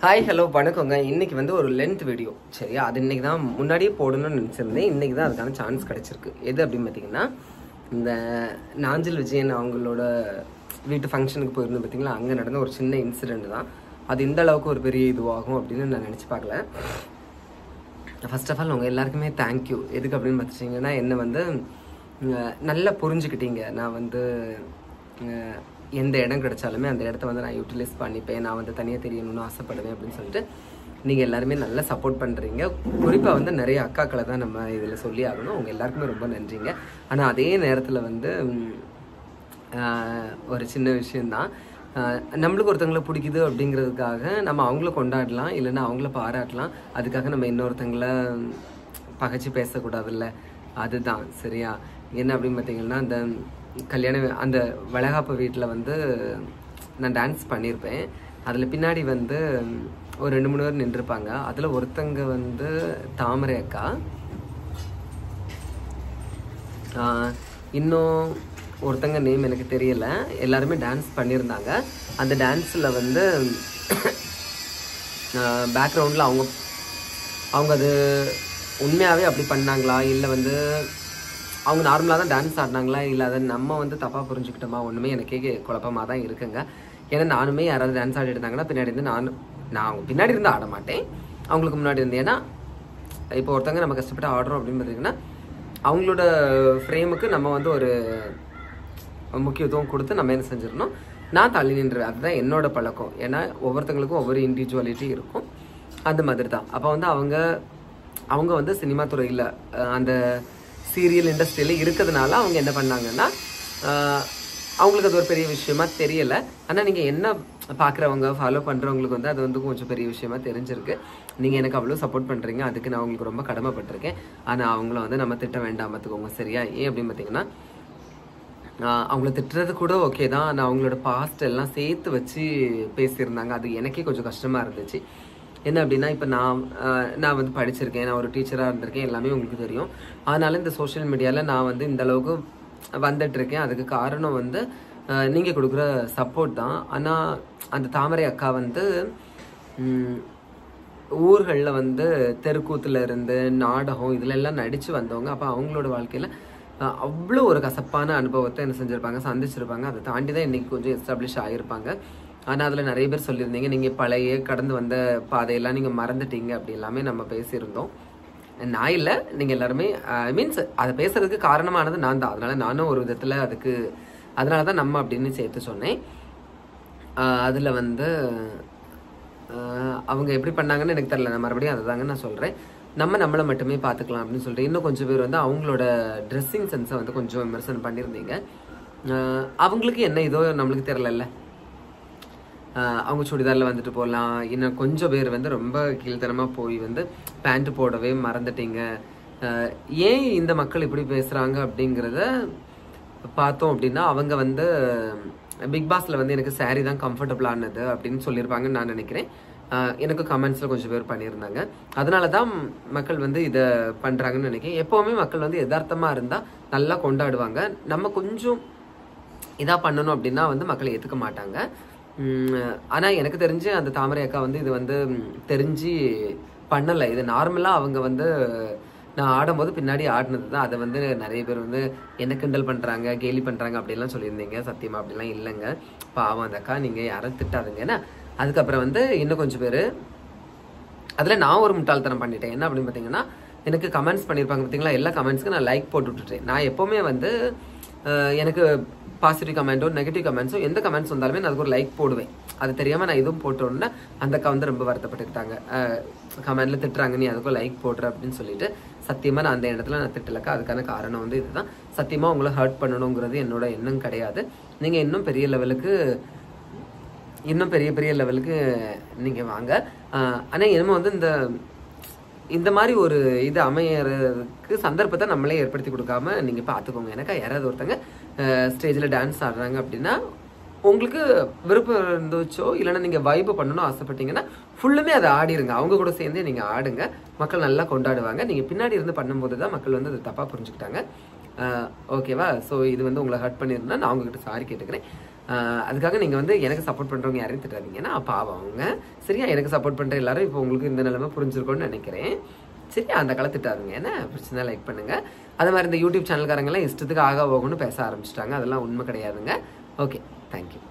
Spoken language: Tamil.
ஹாய் ஹலோ வணக்கங்க. இன்னைக்கு வந்து ஒரு லென்த் வீடியோ சரியா. அது இன்னைக்கு தான் முன்னாடியே போடணும்னு நினச்சிருந்தேன். இன்னைக்கு தான் அதுக்கான சான்ஸ் கிடச்சிருக்கு. எது அப்படின்னு பார்த்தீங்கன்னா, இந்த நாஞ்சில் விஜயன் அவங்களோட வீட்டு ஃபங்க்ஷனுக்கு போயிருந்தோம் பார்த்தீங்களா. அங்கே நடந்த ஒரு சின்ன இன்சிடெண்ட் தான். அது இந்த அளவுக்கு ஒரு பெரிய இதுவாகும் அப்படின்னு நான் நினச்சி பார்க்கல. ஃபர்ஸ்ட் ஆஃப் ஆல் உங்கள் எல்லாருக்குமே தேங்க்யூ. எதுக்கு அப்படின்னு பார்த்துட்டிங்கன்னா, என்னை வந்து நல்லா புரிஞ்சுக்கிட்டீங்க. நான் வந்து எந்த இடம் கிடைச்சாலுமே அந்த இடத்த வந்து நான் யூட்டிலைஸ் பண்ணிப்பேன். நான் வந்து தனியாக தெரியணும்னு ஆசைப்படுவேன் அப்படின்னு சொல்லிட்டு நீங்கள் எல்லாருமே நல்லா சப்போர்ட் பண்ணுறீங்க. குறிப்பாக வந்து நிறைய அக்காக்களை தான் நம்ம இதில் சொல்லி ஆகணும். அவங்க எல்லாருக்குமே ரொம்ப நன்றிங்க. ஆனால் அதே நேரத்தில் வந்து ஒரு சின்ன விஷயந்தான். நம்மளுக்கு ஒருத்தங்களை பிடிக்குது அப்படிங்கிறதுக்காக நம்ம அவங்கள கொண்டாடலாம், இல்லைன்னா அவங்கள பாராட்டலாம். அதுக்காக நம்ம இன்னொருத்தங்களை பகைச்சி பேசக்கூடாதுல்ல. அதுதான் சரியா. என்ன அப்படின்னு பார்த்தீங்கன்னா, அந்த அந்த வளகாப்பு வீட்டில் வந்து நான் டான்ஸ் பண்ணியிருப்பேன். அதில் பின்னாடி வந்து ஒரு 2-3 பேர் நின்றுருப்பாங்க. அதில் ஒருத்தங்க வந்து தாமரை அக்கா, இன்னும் ஒருத்தங்க நேம் எனக்கு தெரியலை. எல்லாருமே டான்ஸ் பண்ணியிருந்தாங்க. அந்த டான்ஸில் வந்து பேக்ரவுண்டில் அவங்க அது உண்மையாகவே அப்படி பண்ணாங்களா, இல்லை வந்து அவங்க நார்மலாக தான் டான்ஸ் ஆடினாங்களா, இல்லை அதை நம்ம வந்து தப்பாக புரிஞ்சுக்கிட்டோமா, ஒன்றுமே எனக்கே குழப்பமாக தான் இருக்குங்க. ஏன்னா நானுமே யாராவது டான்ஸ் ஆடி இருந்தாங்கன்னா பின்னாடி இருந்து நான் அவங்க பின்னாடி இருந்து ஆட மாட்டேன், அவங்களுக்கு முன்னாடி இருந்து. ஏன்னா இப்போ ஒருத்தங்க நம்ம கஷ்டப்பட்டு ஆடுறோம் அப்படின்னு பார்த்தீங்கன்னா, அவங்களோட ஃப்ரேமுக்கு நம்ம வந்து ஒரு முக்கியத்துவம் கொடுத்து நம்ம என்ன செஞ்சிடணும், நான் தள்ளி நின்றுவேன். அதுதான் என்னோட பழக்கம். ஏன்னா ஒவ்வொருத்தங்களுக்கும் ஒவ்வொரு இண்டிவிஜுவாலிட்டி இருக்கும். அந்த மாதிரி தான். அப்போ வந்து அவங்க வந்து சினிமா துறையில் அந்த சீரியல் இண்டஸ்ட்ரியில் இருக்கிறதுனால அவங்க என்ன பண்ணாங்கன்னா, அவங்களுக்கு அது ஒரு பெரிய விஷயமா தெரியலை. ஆனால் நீங்கள் என்ன பார்க்குறவங்க ஃபாலோ பண்ணுறவங்களுக்கு வந்து அது வந்து கொஞ்சம் பெரிய விஷயமா தெரிஞ்சிருக்கு. நீங்கள் எனக்கு அவ்வளோ சப்போர்ட் பண்ணுறீங்க, அதுக்கு நான் உங்களுக்கு ரொம்ப கடமைப்பட்டிருக்கேன். ஆனால் அவங்கள வந்து நம்ம திட்ட வேண்டாம் பார்த்துக்கோங்க சரியா. ஏன் அப்படின்னு பார்த்தீங்கன்னா, அவங்கள திட்டுறது கூட ஓகே தான். ஆனால் அவங்களோட பாஸ்ட் எல்லாம் சேர்த்து வச்சு பேசியிருந்தாங்க. அது எனக்கே கொஞ்சம் கஷ்டமாக இருந்துச்சு. என்ன அப்படின்னா, இப்போ நான் வந்து படிச்சிருக்கேன், நான் ஒரு டீச்சராக இருந்திருக்கேன், எல்லாமே உங்களுக்கு தெரியும். ஆனாலும் இந்த சோஷியல் மீடியாவில் நான் வந்து இந்த அளவுக்கு வந்துட்டுருக்கேன். அதுக்கு காரணம் வந்து நீங்கள் கொடுக்குற சப்போர்ட் தான். ஆனால் அந்த தாமரை அக்கா வந்து ஊர்களில் வந்து தெருக்கூத்தில் இருந்து நாடகம் இதில் எல்லாம் நடித்து வந்தவங்க. அப்போ அவங்களோட வாழ்க்கையில் அவ்வளோ ஒரு கசப்பான அனுபவத்தை என்ன செஞ்சுருப்பாங்க, சந்திச்சிருப்பாங்க. அதை தாண்டி தான் இன்றைக்கி கொஞ்சம் எஸ்டாப்ளிஷ் ஆகியிருப்பாங்க. ஆனால் அதில் நிறைய பேர் சொல்லியிருந்தீங்க, நீங்கள் பழைய கடந்து வந்த பாதையெல்லாம் நீங்கள் மறந்துட்டீங்க அப்படி எல்லாமே நம்ம பேசியிருந்தோம். நான் இல்லை, நீங்கள் எல்லாருமே மீன்ஸ் அதை பேசுறதுக்கு காரணமானது நான் தான். அதனால் நானும் ஒரு விதத்தில் அதனால தான் நம்ம அப்படின்னு சேர்த்து சொன்னேன். அதில் வந்து அவங்க எப்படி பண்ணாங்கன்னு எனக்கு தெரியல. நான் மறுபடியும் அதை தாங்க நான் சொல்கிறேன். நம்மளை மட்டுமே பார்த்துக்கலாம் அப்படின்னு சொல்லிட்டு இன்னும் கொஞ்சம் பேர் வந்து அவங்களோட ட்ரெஸ்ஸிங் சென்ஸை வந்து கொஞ்சம் விமர்சனம் பண்ணியிருந்தீங்க. அவங்களுக்கு என்ன இதோ நம்மளுக்கு தெரியல. அவங்க சுடிதாரில் வந்துட்டு போகலாம். இன்னும் கொஞ்சம் பேர் வந்து ரொம்ப கீழ்த்தனமாக போய் வந்து பேண்ட் போடவே மறந்துட்டீங்க. ஏன் இந்த மக்கள் இப்படி பேசுகிறாங்க அப்படிங்கிறத பார்த்தோம் அப்படின்னா, அவங்க வந்து பிக் பாஸில் வந்து எனக்கு சாரீ தான் கம்ஃபர்டபுளானது அப்படின்னு சொல்லியிருப்பாங்கன்னு நான் நினைக்கிறேன். எனக்கு கமெண்ட்ஸில் கொஞ்சம் பேர் பண்ணியிருந்தாங்க. அதனால தான் மக்கள் வந்து இதை பண்ணுறாங்கன்னு நினைக்கிறேன். எப்போவுமே மக்கள் வந்து யதார்த்தமாக இருந்தால் நல்லா கொண்டாடுவாங்க. நம்ம கொஞ்சம் இதாக பண்ணணும் அப்படின்னா வந்து மக்களை ஏற்றுக்க மாட்டாங்க. ஆனால் எனக்கு தெரிஞ்சு அந்த தாமரை அக்கா வந்து இது வந்து தெரிஞ்சு பண்ணலை. இது நார்மலாக அவங்க வந்து நான் ஆடும்போது பின்னாடி ஆடினது தான். அதை வந்து நிறைய பேர் வந்து என்ன கிண்டல் பண்ணுறாங்க, கேலி பண்ணுறாங்க அப்படிலாம் சொல்லியிருந்தீங்க. சத்தியமாக அப்படிலாம் இல்லைங்க. பாவம் அந்த அக்கா, நீங்கள் யாரும் திட்டாதுங்க. ஏன்னா அதுக்கப்புறம் வந்து இன்னும் கொஞ்சம் பேர் அதில் நான் ஒரு முட்டாள்தனம் பண்ணிட்டேன். என்ன அப்படின்னு பார்த்தீங்கன்னா, எனக்கு கமெண்ட்ஸ் பண்ணியிருப்பாங்க பார்த்தீங்களா, எல்லா கமெண்ட்ஸ்க்கும் நான் லைக் போட்டு விட்டுட்டேன். நான் எப்போவுமே வந்து எனக்கு பாசிட்டிவ் கமெண்ட்டோ நெகட்டிவ் கமெண்ட்ஸோ எந்த கமெண்ட்ஸ் வந்தாலுமே நான் அதுக்கு ஒரு லைக் போடுவேன். அது தெரியாமல் நான் இதுவும் போட்டோன்னா அந்த அக்கா வந்து ரொம்ப வருத்தப்பட்டுக்கிட்டாங்க. கமெண்ட்டில் திட்டுறாங்க, நீ அதுக்கும் லைக் போடுற அப்படின்னு சொல்லிட்டு. சத்தியமாக நான் அந்த இடத்துல நான் திட்டலக்கா. அதுக்கான காரணம் வந்து இதுதான். சத்தியமாக உங்களை ஹர்ட் பண்ணணுங்கிறது என்னோட எண்ணம் கிடையாது. நீங்கள் இன்னும் பெரிய லெவலுக்கு நீங்கள் வாங்க. ஆனால் என்னமோ வந்து இந்த மாதிரி ஒரு இது அமையறதுக்கு சந்தர்ப்பத்தை நம்மளே ஏற்படுத்தி கொடுக்காம நீங்கள் பார்த்துக்கோங்க. எனக்கா யாராவது ஒருத்தங்க ஸ்டேஜில் டான்ஸ் ஆடுறாங்க அப்படின்னா, உங்களுக்கு விருப்பம் இருந்துச்சோ இல்லைன்னா நீங்கள் வைப்பு பண்ணணும் ஆசைப்பட்டீங்கன்னா ஃபுல்லுமே அதை ஆடிடுங்க. அவங்க கூட சேர்ந்தே நீங்கள் ஆடுங்க. மக்கள் நல்லா கொண்டாடுவாங்க. நீங்கள் பின்னாடி இருந்து பண்ணும்போது தான் மக்கள் வந்து அது தப்பாக புரிஞ்சுக்கிட்டாங்க. ஓகேவா? ஸோ இது வந்து உங்களை ஹர்ட் பண்ணியிருந்தா நான் அவங்ககிட்ட சாரி கேட்டுக்கிறேன். அதுக்காக நீங்கள் வந்து எனக்கு சப்போர்ட் பண்ணுறவங்க யாரையும் திட்டாதீங்கன்னா பாவம் அவங்க. சரியா, எனக்கு சப்போர்ட் பண்ணுற எல்லாரும் இப்போ உங்களுக்கு இந்த நிலைமை புரிஞ்சிருக்கும்னு நினைக்கிறேன். சரியா, அந்த காலம் திட்டாதுங்க. என்ன பிரச்சனை, லைக் பண்ணுங்கள். அது மாதிரி இந்த யூடியூப் சேனல்காரங்கெல்லாம் இஷ்டத்துக்கு ஆகா போகணும்னு பேச ஆரம்பிச்சிட்டாங்க. அதெல்லாம் உண்மை கிடையாதுங்க. Okay, thank you.